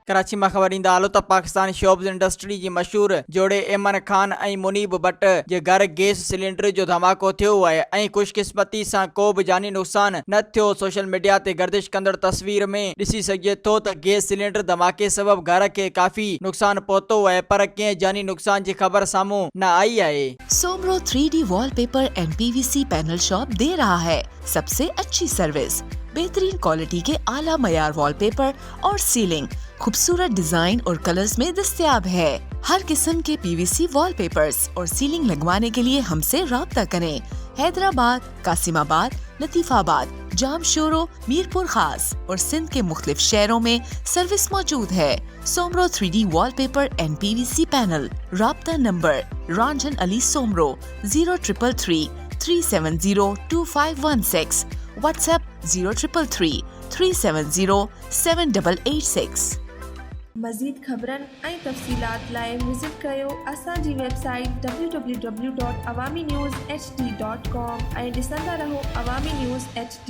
कराची में ख़बर ईंदा हलो त पाकिस्तान शोब्स इंडस्ट्री जी मशहूर जोड़े इमरान खान ऐं मुनीब भट्ट जे घर गैस सिलेंडर जो धमाको थियो आहे ऐं खुशकिस्मती सां को बि जानी नुक़सान न थियो। सोशल मीडिया ते गर्दिश कंदड़ तस्वीर में ॾिसी सघिजे थो त गैस सिलेंडर धमाके सबब घर खे काफ़ी नुक़सान पहुतो आहे पर कंहिं जानी नुक़सान जी ख़बर साम्हूं न आई आहे। Soomro 3D wallpaper and PVC panel shop दे रहा है सबसे अच्छी सर्विस, बेहतरीन क्वालिटी के आला मयार वॉलपेपर और सीलिंग खूबसूरत डिजाइन और कलर्स में दस्तयाब है। हर किस्म के PVC वॉलपेपर्स और सीलिंग लगवाने के लिए हमसे राब्ता करें। हैदराबाद, कासिमाबाद, लतीफाबाद, जामशोरो, मीरपुर खास और सिंध के मुख्तलिफ शहरों में सर्विस मौजूद है। Soomro 3D wallpaper and PVC panel. राब्ता नंबर रंजन अली सोमरो 0333 370 2516। WhatsApp 0333 370 7886। मज़ीद ख़बरनि ऐं तफ़सीलात लाइ विज़िट कयो असांजी वेबसाइट www.awamiNewsHD.com ऐं ॾिसंदा रहो अवामी न्यूज़ HD।